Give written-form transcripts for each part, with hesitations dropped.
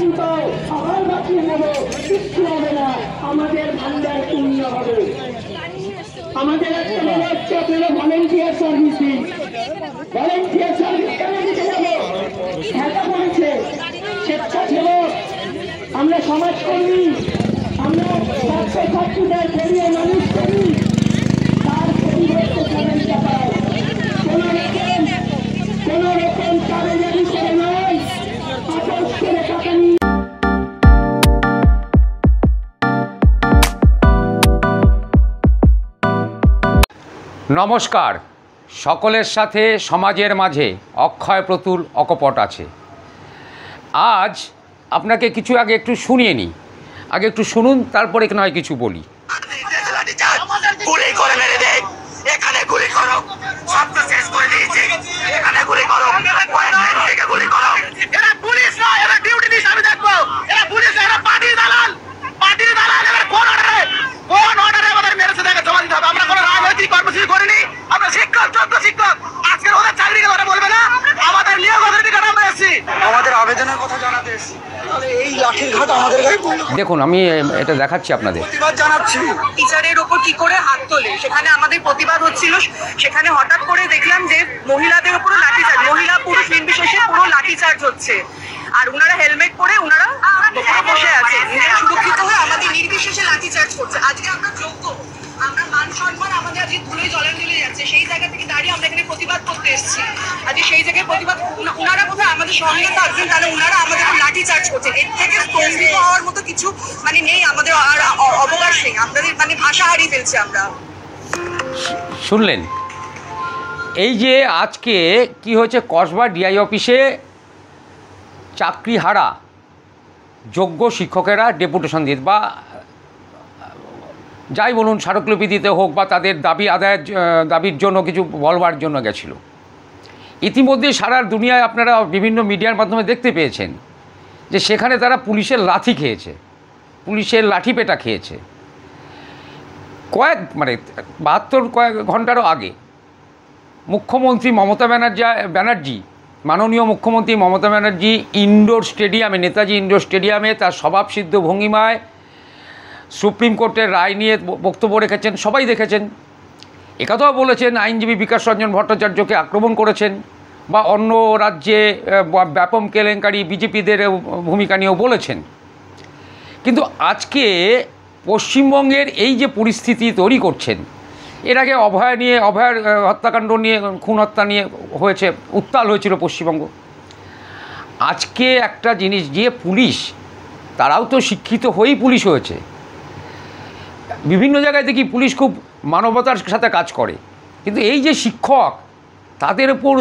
বাকি পাও, আবার বাকি নেব, কিচ্ছু হবে না, আমাদের ভান্ডার শূন্য হবে। আমাদের একটা মনে হচ্ছে আপনারা ভলেন্টিয়ার সার্ভিস দিন। ভলেন্টিয়ার সার্ভিস কেন দিতে যাবো? ঢাকা পড়েছে স্বেচ্ছাসেবক, আমরা সমাজকর্মী, আমরা ছাত্রছাত্রীদের পড়িয়ে মানুষ করি, তার পরিবর্তে চ্যালেঞ্জটা পাই। কোন রকম চালেজারি করে নয়, আপোষ করে টাকা নিয়ে। নমস্কার, সকলের সাথে সমাজের মাঝে অক্ষয় প্রতুল অকপট আছে। আজ আপনাকে কিছু আগে একটু শুনিয়ে নিই, আগে একটু শুনুন, তারপরে নয় কিছু বলি। দেখুন, আমি এটা দেখাচ্ছি আপনাদের। টিচারের ওপর কি করে হাত তোলে, সেখানে আমাদের প্রতিবাদ হচ্ছিল। সেখানে হঠাৎ করে দেখলাম যে মহিলাদের উপর লাঠিচার্জ, মহিলা পুরুষ নির্বিশেষে পুরো লাঠিচার্জ হচ্ছে। আর ওনারা হেলমেট পরে ওনারা বসে আছে, সুরক্ষিত হয়ে আমাদের নির্বিশেষে লাঠিচার্জ করছে। আজকে আমরা যোগ্য, আমরা মান সম্মান আমাদের আজকে ধুলে জলাঞ্জলি যাচ্ছে, সেই জায়গা থেকে দাঁড়িয়ে আমরা এখানে প্রতিবাদ করতে এসেছি। আজকে সেই জায়গায় প্রতিবাদ, ওনারা কোথায় আমাদের সঙ্গে থাকবেন, তাহলে ওনারা আমাদের লাঠি চার্জ করছেন। এর থেকে স্তম্ভিত হওয়ার মতো কিছু নেই আমাদের, আর অবকাশ নেই। আমাদের ভাষা হারিয়ে ফেলছি আমরা। শুনলেন, এই যে আজকে কি হয়েছে, কসবা ডিআই অফিসে চাকরি হারা যোগ্য শিক্ষকেরা ডেপুটেশন দিয়ে বা যাই বলুন, স্মারকলিপি দিতে হোক বা তাদের দাবির জন্য কিছু বলবার জন্য গেছিল। ইতিমধ্যে সারা দুনিয়ায় আপনারা বিভিন্ন মিডিয়ার মাধ্যমে দেখতে পেয়েছেন যে সেখানে তারা পুলিশের লাঠি খেয়েছে, পুলিশের লাঠি পেটা খেয়েছে। কয়েক 72 ঘন্টারও আগে মুখ্যমন্ত্রী মমতা ব্যানার্জি, মাননীয় মুখ্যমন্ত্রী মমতা ব্যানার্জি ইনডোর স্টেডিয়ামে, নেতাজি ইনডোর স্টেডিয়ামে তার স্বভাবসিদ্ধ ভঙ্গিমায় সুপ্রিম কোর্টের রায় নিয়ে বক্তব্য রেখেছেন, সবাই দেখেছেন। একথাও বলেছেন আইনজীবী বিকাশ রঞ্জন ভট্টাচার্যকে আক্রমণ করেছেন, বা অন্য রাজ্যে ব্যাপক কেলেঙ্কারি বিজেপিদের ভূমিকা নিয়েও বলেছেন। কিন্তু আজকে পশ্চিমবঙ্গের এই যে পরিস্থিতি তৈরি করছেন, এর আগে অভয়ার হত্যাকাণ্ড নিয়ে, খুন হত্যা নিয়ে হয়েছে, উত্তাল হয়েছিল পশ্চিমবঙ্গ। আজকে একটা জিনিস, যে পুলিশ, তারাও তো শিক্ষিত হয়েই পুলিশ হয়েছে। বিভিন্ন জায়গায় দেখি পুলিশ খুব মানবতার সাথে কাজ করে, কিন্তু এই যে শিক্ষক, তাদের উপর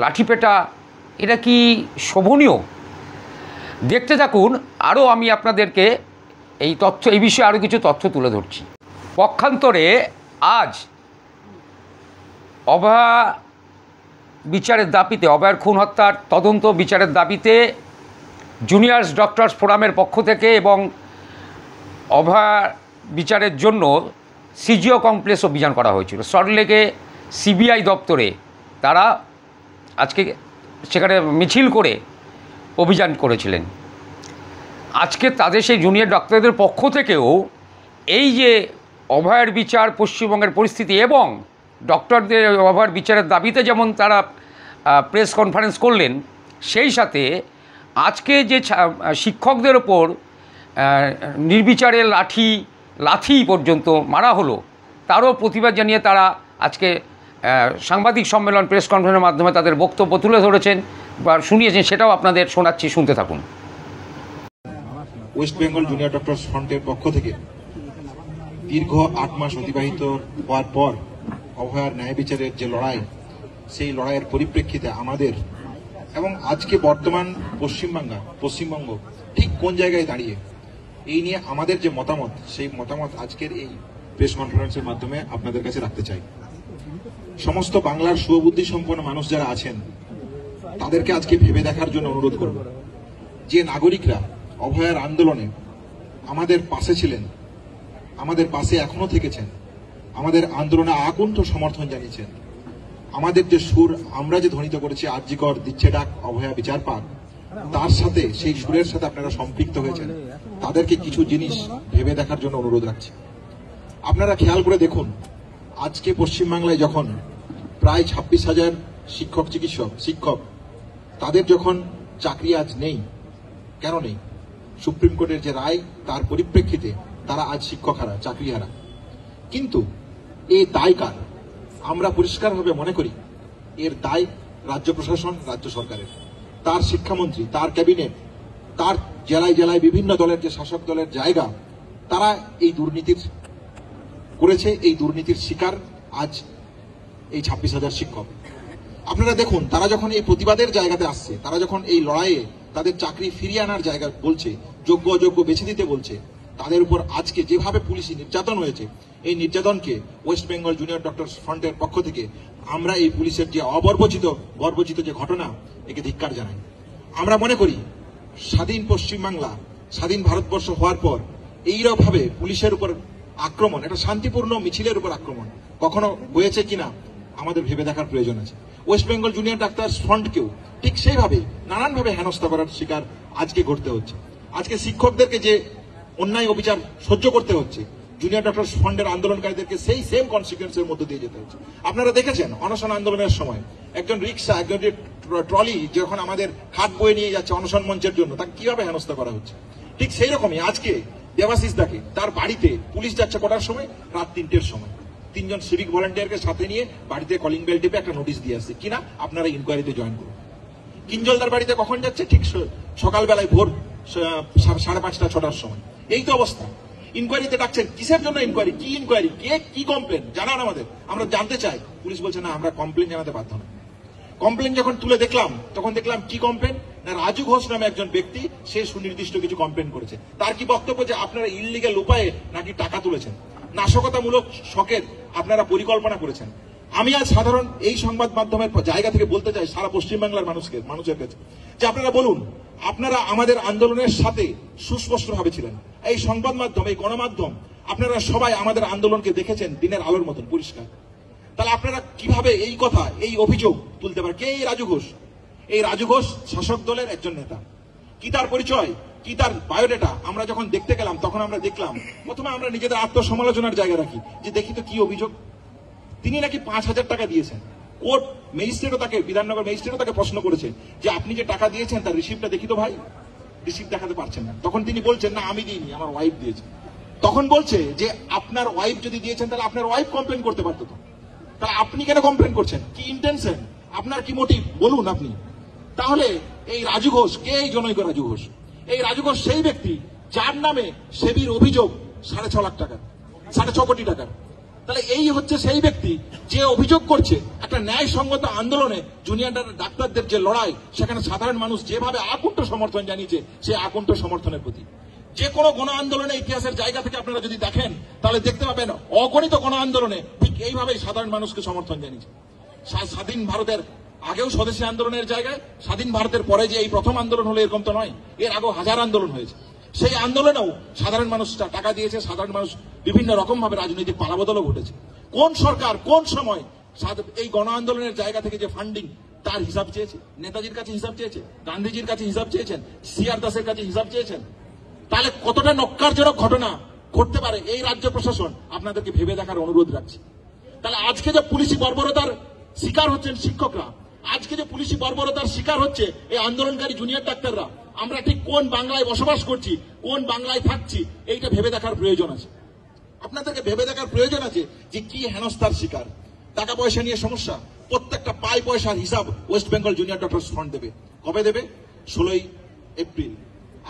লাঠিপেটা, এটা কি শোভনীয়? দেখতে থাকুন, আরও আমি আপনাদেরকে এই বিষয়ে আরও কিছু তথ্য তুলে ধরছি। পক্ষান্তরে আজ অভয়া বিচারের দাবিতে, অভয়ার খুন হত্যার তদন্ত বিচারের দাবিতে জুনিয়র্স ডক্টরস ফোরামের পক্ষ থেকে এবং অভয়া বিচারের জন্য সিজিও কমপ্লেক্স অভিযান করা হয়েছিল। সল্টলেকে সিবিআই দপ্তরে তারা আজকে সেখানে মিছিল করে অভিযান করেছিলেন। আজকে তাদের সেই জুনিয়র ডক্টরদের পক্ষ থেকেও এই যে অভয়ার বিচার, পশ্চিমবঙ্গের পরিস্থিতি এবং ডক্টরদের অভয়ার বিচারের দাবিতে যেমন তারা প্রেস কনফারেন্স করলেন, সেই সাথে আজকে যে শিক্ষকদের ওপর নির্বিচারে লাঠি পর্যন্ত মারা হলো, তারও প্রতিবাদ জানিয়ে তারা আজকে সাংবাদিক সম্মেলন, প্রেস কনফারেন্সের মাধ্যমে তাদের বক্তব্য তুলে ধরেছেন বা শুনিয়েছেন। সেটাও আপনাদের শোনাচ্ছি, শুনতে থাকুন। ওয়েস্ট বেঙ্গল জুনিয়র ডক্টরস ফ্রন্টের পক্ষ থেকে দীর্ঘ 8 মাস অতিবাহিত হওয়ার পর অভয়ার ন্যায় বিচারের যে লড়াই, সেই লড়াইয়ের পরিপ্রেক্ষিতে আমাদের এবং আজকে বর্তমান পশ্চিমবঙ্গ ঠিক কোন জায়গায় দাঁড়িয়ে, এই নিয়ে আমাদের যে মতামত, সেই মতামত আজকের এই প্রেস কনফারেন্সের মাধ্যমে আপনাদের কাছে রাখতে চাই। সমস্ত বাংলার সুবুদ্ধি সম্পন্ন মানুষ যারা আছেন, তাদেরকে আজকে ভেবে দেখার জন্য অনুরোধ করব, যে নাগরিকরা অভয়ার আন্দোলনে আমাদের পাশে ছিলেন, আমাদের পাশে এখনো থেকেছেন, আমাদের আন্দোলনে আকুণ্ঠ সমর্থন জানিয়েছেন, আমাদের যে সুর আমরা যে ধ্বনিত করেছি, আরজিকর দিচ্ছে ডাক, অভয়া বিচার পাক, তার সাথে সেই সুরের সাথে আপনারা সম্পৃক্ত হয়েছেন, তাদেরকে কিছু জিনিস ভেবে দেখার জন্য অনুরোধ রাখছি। আপনারা খেয়াল করে দেখুন, আজকে পশ্চিমবাংলায় যখন প্রায় 26,000 শিক্ষক তাদের যখন চাকরি আজ নেই, কেন নেই? সুপ্রিম কোর্টের যে রায় তার পরিপ্রেক্ষিতে তারা আজ শিক্ষক হারা, চাকরি হারা। কিন্তু এই দায় কার? আমরা পরিষ্কারভাবে মনে করি এর দায় রাজ্য প্রশাসন, রাজ্য সরকারের, তার শিক্ষামন্ত্রী, তার ক্যাবিনেট, তার জেলায় জেলায় বিভিন্ন দলের যে শাসক দলের জায়গা, তারা এই দুর্নীতির করেছে। এই দুর্নীতির শিকার আজ এই 26,000 শিক্ষক। আপনারা দেখুন, তারা যখন এই প্রতিবাদের জায়গাতে আসছে, তারা যখন এই লড়াইয়ে তাদের চাকরি ফিরিয়ে আনার জায়গা বলছে, যোগ্য অযোগ্য বেছে দিতে বলছে, তাদের উপর আজকে যেভাবে পুলিশি নির্যাতন হয়েছে, এই নির্যাতনকে ওয়েস্ট বেঙ্গল জুনিয়র ডক্টরস ফ্রন্টের পক্ষ থেকে আমরা এই পুলিশের যে বর্বরচিত যে ঘটনা, একে ধিক্কার জানাই। আমরা মনে করি স্বাধীন পশ্চিমবাংলা, স্বাধীন ভারতবর্ষ হওয়ার পর এইরকমভাবে পুলিশের উপর আক্রমণ, একটা শান্তিপূর্ণ মিছিলের উপর আক্রমণ কখনো হয়েছে কিনা আমাদের ভেবে দেখার প্রয়োজন আছে। ওয়েস্ট বেঙ্গল জুনিয়র ডাক্তার ফ্রন্টকেও ঠিক সেইভাবে নানানভাবে হেনস্থা করার শিকার আজকে ঘটতে হচ্ছে। আজকে শিক্ষকদেরকে যে অন্যায় অবিচার সহ্য করতে হচ্ছে, জুনিয়র ডক্টর ফ্রন্টের আন্দোলনকারীদেরকে সেই সেম কনসিকুয়েন্সের মধ্যে দিয়ে যেতে হচ্ছে। আপনারা দেখেছেন অনশন আন্দোলনের সময় একজন রিক্সা, একজন ট্রলি যখন আমাদের খাট বয়ে নিয়ে যাচ্ছে অনশন মঞ্চের জন্য, তাকে কিভাবে হেনস্থা করা হচ্ছে। ঠিক সেই রকমই আজকে দেবাশিস দাকে তার বাড়িতে পুলিশ যাচ্ছে কটার সময়? রাত 3টের সময়। 3 জন সিভিক ভলান্টিয়ারকে সাথে নিয়ে বাড়িতে কলিং বেল টিপে একটা নোটিশ দিয়ে আসছে, কিনা আপনারা ইনকোয়ারিতে জয়েন করুন। কিঞ্জলদার বাড়িতে কখন যাচ্ছে? ঠিক সকালবেলায় ভোর 5:30 6টার সময়। এই তো অবস্থা। ইনকোয়ারিতে ডাকছেন, কিসের জন্য ইনকোয়ারি? কি ইনকোয়ারি? কে কি কমপ্লেন জানান আমাদের, আমরা জানতে চাই। পুলিশ বলছে না, আমরা কমপ্লেন জানাতে বাধ্য না। কমপ্লেন যখন তুলে দেখলাম, তখন দেখলাম কি কমপ্লেন না, রাজু ঘোষ নামে একজন ব্যক্তি, সে সুনির্দিষ্ট কিছু কমপ্লেন করেছে। তার কি বক্তব্য? যে আপনারা ইললিগাল উপায়ে নাকি টাকা তুলেছেন, নাশকতামূলক শখের আপনারা পরিকল্পনা করেছেন। আমি আজ সাধারণ এই সংবাদ মাধ্যমের জায়গা থেকে বলতে চাই সারা পশ্চিমবাংলার মানুষের কাছে, যে আপনারা বলুন, আপনারা আমাদের আন্দোলনের সাথে সুস্পষ্টভাবে ছিলেন। এই সংবাদ মাধ্যম, এই গণমাধ্যম, আপনারা সবাই আমাদের আন্দোলনকে দেখেছেন দিনের আলোর মতন পরিষ্কার। তাহলে আপনারা কিভাবে এই কথা, এই অভিযোগ তুলতে পারেন? কে এই রাজু ঘোষ? এই রাজু ঘোষ শাসক দলের একজন নেতা। কি তার পরিচয়, কি তার বায়োডেটা আমরা যখন দেখতে গেলাম, তখন আমরা দেখলাম, প্রথমে আমরা নিজেদের আত্মসমালোচনার জায়গা রাখি, যে দেখি তো কি অভিযোগ। তিনি নাকি 5,000 টাকা দিয়েছেন। কোর্ট ম্যাজিস্ট্রেটও তাকে, বিধাননগর ম্যাজিস্ট্রেটও তাকে প্রশ্ন করেছে যে আপনি যে টাকা দিয়েছেন তার রিসিপ্টটা দেখি তো ভাই। রিসিপ্ট দেখাতে পারছেন না। তখন তিনি বলছেন, না আমি দিইনি, আমার ওয়াইফ দিয়েছে। তখন বলছে যে আপনার ওয়াইফ যদি দিয়েছেন তাহলে আপনার ওয়াইফ কমপ্লেন করতে পারতো, তো তাহলে আপনি কেন কমপ্লেন করছেন? কি ইন্টেনশন, আপনার কি মোটিভ বলুন আপনি। তাহলে এই রাজু ঘোষ কে? এই জনৈক রাজু ঘোষ। এই রাজু ঘোষ সেই ব্যক্তি যার নামে সেবির অভিযোগ 6.5 লাখ টাকা, 6.5 কোটি টাকার। তাহলে এই হচ্ছে সেই ব্যক্তি যে অভিযোগ করছে একটা ন্যায়সঙ্গত আন্দোলনে জুনিয়র ডাক্তারদের যে লড়াই, সেখানে সাধারণ মানুষ যেভাবে আকুণ্ঠ সমর্থন জানিয়েছে, সেই আকুণ্ঠ সমর্থনের প্রতি যে কোনো গণ আন্দোলনে ইতিহাসের জায়গা থেকে আপনারা যদি দেখেন, তাহলে দেখতে পাবেন অগণিত গণ আন্দোলনে ঠিক এইভাবেই সাধারণ মানুষকে সমর্থন জানিয়েছে। স্বাধীন ভারতের আগেও স্বদেশী আন্দোলনের জায়গায়, স্বাধীন ভারতের পরে যে এই প্রথম আন্দোলন হলো এরকম তো নয়, এর আগেও হাজার আন্দোলন হয়েছে। সেই আন্দোলনেও সাধারণ মানুষ টাকা দিয়েছে, সাধারণ মানুষ বিভিন্ন রকম ভাবে রাজনৈতিক পালাবদলও ঘটেছে। কোন সরকার কোন সময় এই গণ আন্দোলনের জায়গা থেকে যে ফান্ডিং, তার হিসাব চেয়েছে? নেতাজির কাছে হিসাব চেয়েছে, গান্ধীজির কাছে হিসাব চেয়েছেন, সিআর দাসের কাছে হিসাব চেয়েছেন। তাহলে কতটা নক্কারজনক ঘটনা ঘটতে পারে এই রাজ্য প্রশাসন, আপনাদেরকে ভেবে দেখার অনুরোধ রাখছি। তাহলে আজকে যে পুলিশি বর্বরতার শিকার হচ্ছেন শিক্ষকরা, আজকে যে পুলিশি বর্বরতার শিকার হচ্ছে এই আন্দোলনকারী জুনিয়র ডাক্তাররা, আমরা ঠিক কোন বাংলায় বসবাস করছি, কোন বাংলায় থাকছি, এইটা ভেবে দেখার প্রয়োজন আছে। আপনাদেরকে ভেবে দেখার প্রয়োজন আছে যে কি হেনস্থার শিকার। টাকা পয়সা নিয়ে সমস্যা, প্রত্যেকটা পাই পয়সার হিসাব West Bengal junior doctors front দেবে। কবে দেবে? 16 এপ্রিল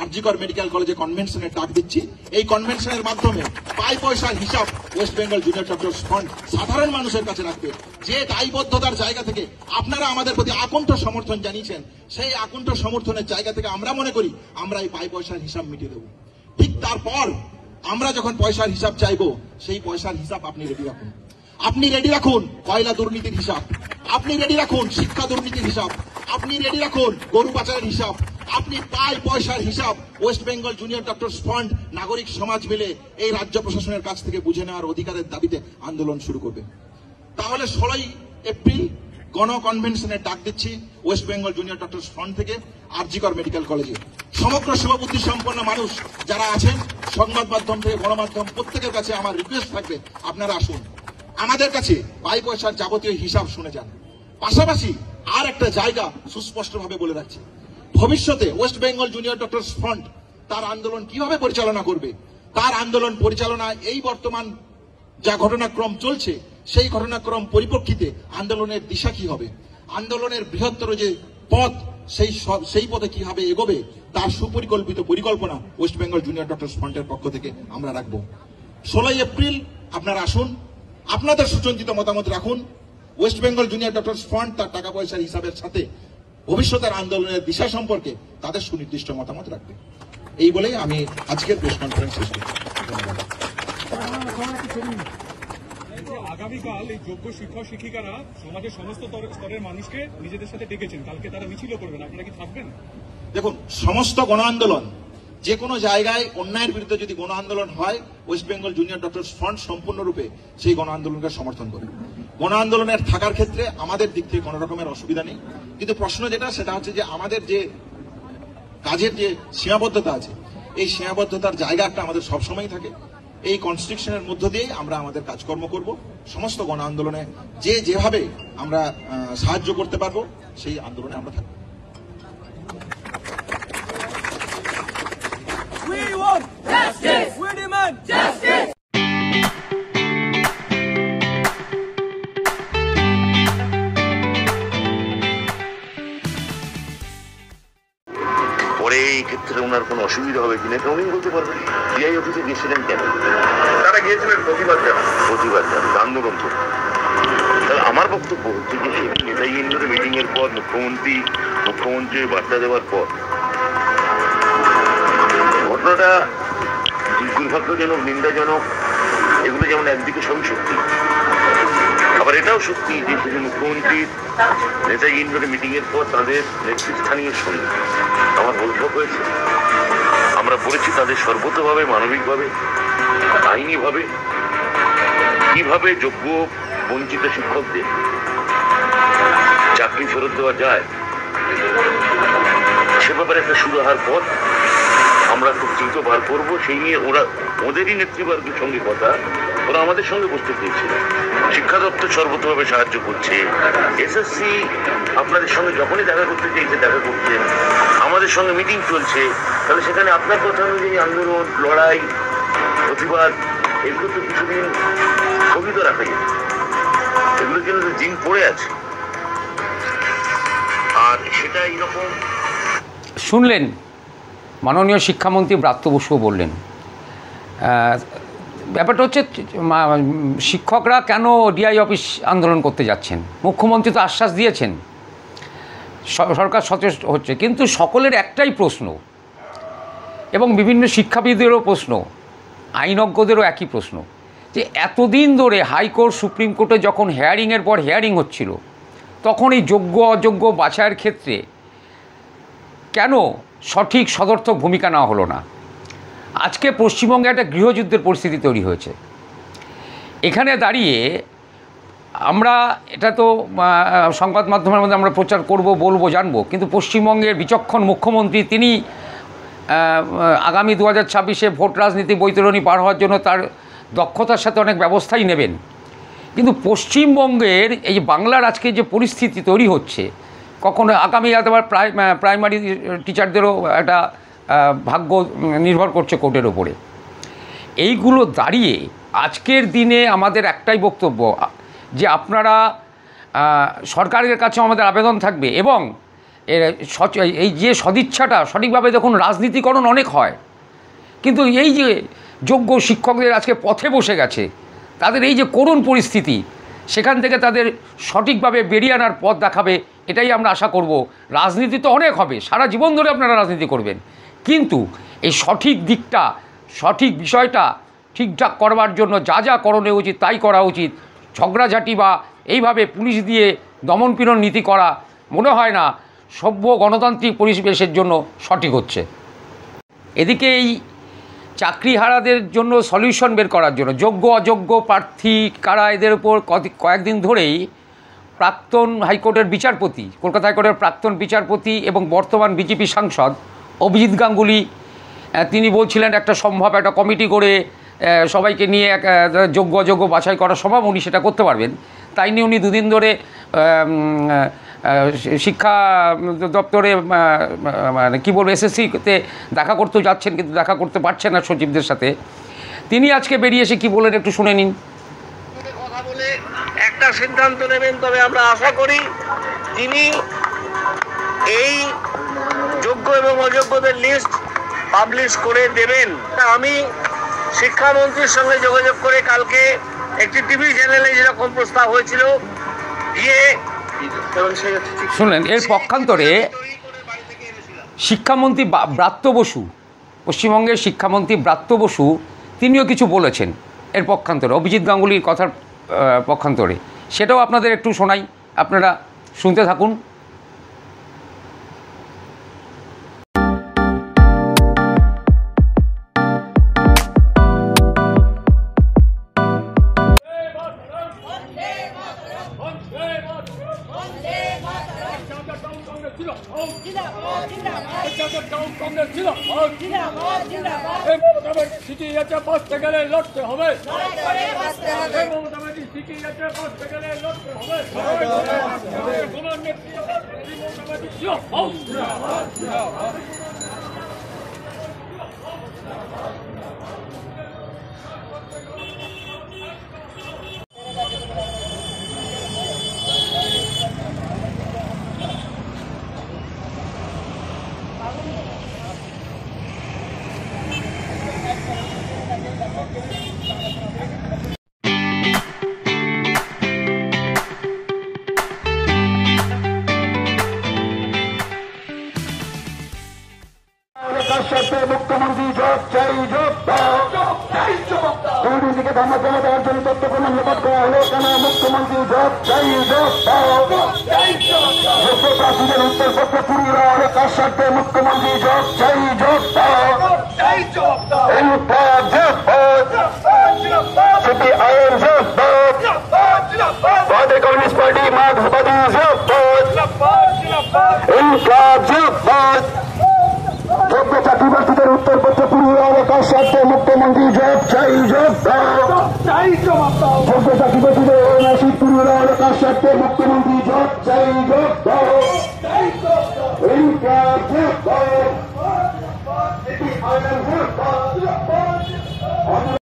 আরজিকর মেডিকেল কলেজে কনভেনশনের ডাক দিচ্ছি। এই কনভেনশনের মাধ্যমে পাই পয়সার হিসাব West Bengal junior doctors front সাধারণ মানুষের কাছে রাখবে। যে দায়বদ্ধতার জায়গা থেকে আপনারা আমাদের প্রতি আকুণ্ঠ সমর্থন জানিয়েছেন, সেই আকুণ্ঠ সমর্থনের জায়গা থেকে আমরা মনে করি আমরা এই পাই পয়সার হিসাব মিটিয়ে দেব। ঠিক তারপর আমরা যখন পয়সার হিসাব চাইবো, সেই পয়সার হিসাব আপনি রেডি রাখুন। আপনি রেডি রাখুন কয়লা দুর্নীতির হিসাব, আপনি রেডি রাখুন শিক্ষা দুর্নীতির হিসাব, আপনি রেডি রাখুন গরু পাচারের হিসাব, আপনি পাই পয়সার হিসাব West Bengal junior doctors front নাগরিক সমাজ মিলে এই রাজ্য প্রশাসনের কাছ থেকে বুঝে নেওয়ার অধিকারের দাবিতে আন্দোলন শুরু করবে। তাহলে 16 এপ্রিল গণকনভেনশনের ডাক দিচ্ছি West Bengal junior doctors front থেকে জি কর মেডিকেল কলেজে। সমগ্র সেবাবুদ্ধি সম্পন্ন মানুষ যারা আছেন, সংবাদ মাধ্যম থেকে গণমাধ্যম, প্রত্যেকের কাছে আমার রিকোয়েস্ট থাকবে, আপনারা আসুন, আমাদের কাছে বাই পয়সার যাবতীয় হিসাব শুনে যান। পাশাপাশি আর একটা জায়গা সুস্পষ্টভাবে বলে রাখছি, ভবিষ্যতে West Bengal junior doctors front তার আন্দোলন কিভাবে পরিচালনা করবে, তার আন্দোলন পরিচালনা এই বর্তমান যা ঘটনাক্রম চলছে সেই ঘটনাক্রম পরিপ্রেক্ষিতে আন্দোলনের দিশা কি হবে, আন্দোলনের বৃহত্তর যে পথ সেই পথে কিভাবে এগোবে, তার সুপরিকল্পিত পরিকল্পনা ওয়েস্ট বেঙ্গল জুনিয়র ডক্টরস ফ্রন্টের পক্ষ থেকে আমরা রাখবো। 16 এপ্রিল আপনারা আসুন, আপনাদের সুচিন্তিত মতামত রাখুন। West Bengal junior doctors front তার টাকা পয়সার হিসাবের সাথে ভবিষ্যতের আন্দোলনের দিশা সম্পর্কে তাদের সুনির্দিষ্ট মতামত রাখবে। এই বলেই আমি আজকের প্রেস কনফারেন্স শেষ করছি। আগামীকাল এই যোগ্য শিক্ষক শিক্ষিকারা সমাজের সমস্ত স্তরের মানুষকে নিজেদের সাথে ডেকেছেন, কালকে তারা মিছিলও করবেন, আপনারা কি থাকবেন? দেখুন, সমস্ত গণ আন্দোলন, যে কোনো জায়গায় অন্যায়ের বিরুদ্ধে যদি গণ আন্দোলন হয়, West Bengal junior doctors front সম্পূর্ণরূপে সেই গণ আন্দোলনকে সমর্থন করে। গণ আন্দোলনের থাকার ক্ষেত্রে আমাদের দিক থেকে কোনো রকমের অসুবিধা নেই, কিন্তু প্রশ্ন যেটা সেটা হচ্ছে যে আমাদের যে কাজের যে সীমাবদ্ধতা আছে, এই সীমাবদ্ধতার জায়গা একটা আমাদের সবসময় থাকে। এই কনস্ট্রিকশনের মধ্য দিয়েই আমরা আমাদের কাজকর্ম করব। সমস্ত গণ আন্দোলনে যেভাবে আমরা সাহায্য করতে পারবো সেই আন্দোলনে আমরা থাকবো। We want justice. We demand justice. পরে এই ক্ষেত্রে ওনার কোনো অসুবিধা হবে কিনা এটা উনি বলতে পারবেন। ডিআই অফিসে গিয়েছিলেন কেন? তারা গিয়েছিলেন প্রতিবাদ জানাতে, আন্দোলন করতে। তাহলে আমার বক্তব্য হচ্ছে যে নেতাজি ইন্ডোরে মিটিং এর পর মুখ্যমন্ত্রী বার্তা দেওয়ার পর ঘটনাটা দুর্ভাগ্যজনক, নিন্দাজনক, এগুলো যেমন একদিকে সবই সত্যি, আবার এটাও সত্যি যে মুখ্যমন্ত্রীর নেতাজি ইন্ডোরে মিটিং এর পর তাদের নেতৃস্থানীয় সঙ্গে আমার বৈঠক হয়েছে। আমরা বলেছি তাদের সর্বতভাবে, মানবিকভাবে, আইনিভাবে কিভাবে যোগ্য বঞ্চিত শিক্ষকদের চাকরি ফেরত দেওয়া যায় সে ব্যাপারে একটা সুরাহার পথ আমরা খুব দ্রুত বার করবো। সেই নিয়ে ওদেরই নেতৃবর্গের সঙ্গে কথা, ওরা আমাদের সঙ্গে বসতে চেয়েছিল। শিক্ষা দপ্তর সর্বতভাবে সাহায্য করছে, এসএসসি আপনাদের সঙ্গে যখনই দেখা করতে চাইছে দেখা করছেন, আমাদের সঙ্গে মিটিং চলছে। তাহলে সেখানে আপনার কথা অনুযায়ী আন্দোলন, লড়াই, প্রতিবাদ এগুলো তো কিছুদিন স্থগিত রাখা যায়, এগুলোর জন্য তো দিন পড়ে আছে। আর সেটা এইরকম শুনলেন মাননীয় শিক্ষামন্ত্রী ব্রাত্য বসুও বললেন। ব্যাপারটা হচ্ছে শিক্ষকরা কেন ডিআই অফিস আন্দোলন করতে যাচ্ছেন, মুখ্যমন্ত্রী তো আশ্বাস দিয়েছেন, সরকার সচেষ্ট হচ্ছে, কিন্তু সকলের একটাই প্রশ্ন এবং বিভিন্ন শিক্ষাবিদদেরও প্রশ্ন, আইনজ্ঞদেরও একই প্রশ্ন, যে এতদিন ধরে হাইকোর্ট, সুপ্রিম কোর্টে যখন হেয়ারিংয়ের পর হেয়ারিং হচ্ছিল তখন এই যোগ্য অযোগ্য বাছাইয়ের ক্ষেত্রে কেন সঠিক সদর্থক ভূমিকা নেওয়া হলো না। আজকে পশ্চিমবঙ্গে একটা গৃহযুদ্ধের পরিস্থিতি তৈরি হয়েছে। এখানে দাঁড়িয়ে আমরা এটা তো সংবাদ মাধ্যমের মধ্যে আমরা প্রচার করব, বলবো, জানবো, কিন্তু পশ্চিমবঙ্গের বিচক্ষণ মুখ্যমন্ত্রী তিনি আগামী 2026-এ ভোট রাজনীতি বৈতরণী পার হওয়ার জন্য তার দক্ষতার সাথে অনেক ব্যবস্থাই নেবেন। কিন্তু পশ্চিমবঙ্গের এই যে বাংলার আজকে যে পরিস্থিতি তৈরি হচ্ছে, কখনো আগামী আবার প্রাইমারি টিচারদেরও একটা ভাগ্য নির্ভর করছে কোর্টের ওপরে। এইগুলো দাঁড়িয়ে আজকের দিনে আমাদের একটাই বক্তব্য যে আপনারা সরকারের কাছে আমাদের আবেদন থাকবে এবং এই যে সদিচ্ছাটা সঠিকভাবে দেখুন, রাজনীতিকরণ অনেক হয়, কিন্তু এই যে যোগ্য শিক্ষকদের আজকে পথে বসে গেছে, তাদের এই যে করুণ পরিস্থিতি, সেখান থেকে তাদের সঠিকভাবে বেরিয়ে আনার পথ দেখাবে, এটাই আমরা আশা করব। রাজনীতি তো অনেক হবে, সারা জীবন ধরে আপনারা রাজনীতি করবেন, কিন্তু এই সঠিক দিকটা, সঠিক বিষয়টা ঠিকঠাক করবার জন্য যা যা করণীয় উচিত তাই করা উচিত। ঝগড়াঝাঁটি বা এইভাবে পুলিশ দিয়ে দমনপীড়ন নীতি করা মনে হয় না সভ্য গণতান্ত্রিক পরিবেশের জন্য সঠিক হচ্ছে। এদিকে এই চাকরিহারাদের জন্য সলিউশন বের করার জন্য যোগ্য অযোগ্য প্রার্থী কারা, এদের উপর কয়েকদিন ধরেই প্রাক্তন হাইকোর্টের বিচারপতি, কলকাতা হাইকোর্টের প্রাক্তন বিচারপতি এবং বর্তমান বিজেপি সাংসদ অভিজিৎ গাঙ্গুলি, তিনি বলছিলেন একটা সম্ভব একটা কমিটি করে সবাইকে নিয়ে এক যোগ্য অযোগ্য বাছাই করা সম্ভব, উনি সেটা করতে পারবেন। তাই নিয়ে উনি দুদিন ধরে শিক্ষা দপ্তরে মানে কী বলবো এসএসসিতে দেখা করতেও যাচ্ছেন, কিন্তু দেখা করতে পারছেন না সচিবদের সাথে। তিনি আজকে বেরিয়ে এসে কী বলেন একটু শুনে নিন। কথা বলে একটা সিদ্ধান্ত নেবেন, তবে আমরা আশা করি তিনি এই যোগ্য এবং অযোগ্যদের লিস্ট পাবলিশ করে দেবেন। আমি শিক্ষামন্ত্রীর সঙ্গে যোগাযোগ করে কালকে একটি টিভি চ্যানেলে যেরকম প্রস্তাব হয়েছিল গিয়ে শুনলেন, এর পক্ষান্তরে শিক্ষামন্ত্রী ব্রাত্য বসু, পশ্চিমবঙ্গের শিক্ষামন্ত্রী ব্রাত্য বসু, তিনিও কিছু বলেছেন এর পক্ষান্তরে, অভিজিৎ গাঙ্গুলির কথার পক্ষান্তরে। সেটাও আপনাদের একটু শোনাই, আপনারা শুনতে থাকুন। বাঁচতে গেলে লড়তে হবে, মুখ্যমন্ত্রী জব চাই, জব দুর্নীতিকে ধামাচাপা দেওয়ার জন্য তথ্য প্রমাণ লোপাট করা হলো কেন? মুখ্যমন্ত্রী জব চাই, জব প্রার্থীদের উত্তরপত্র পুরিয়ে দেওয়া হলো কার স্বার্থে? মুখ্যমন্ত্রী জব চাই, জব সিপিআইএম ভারতীয় কমিউনিস্ট পার্টি মার্ক্সবাদী ইনকলাব জিন্দাবাদ। যোগ্য চাকরিপ্রার্থীদের উত্তরপত্র পুরিয়ে দেওয়া হলো কার স্বার্থে? মুখ্যমন্ত্রী জব চাই, জব যোগ্য চাকরিপ্রার্থীদের অনাসিক পুরিয়ে দেওয়া হলো কার স্বার্থে? মুখ্যমন্ত্রী জব চাই, জব ইনকলাব জিন্দাবাদ।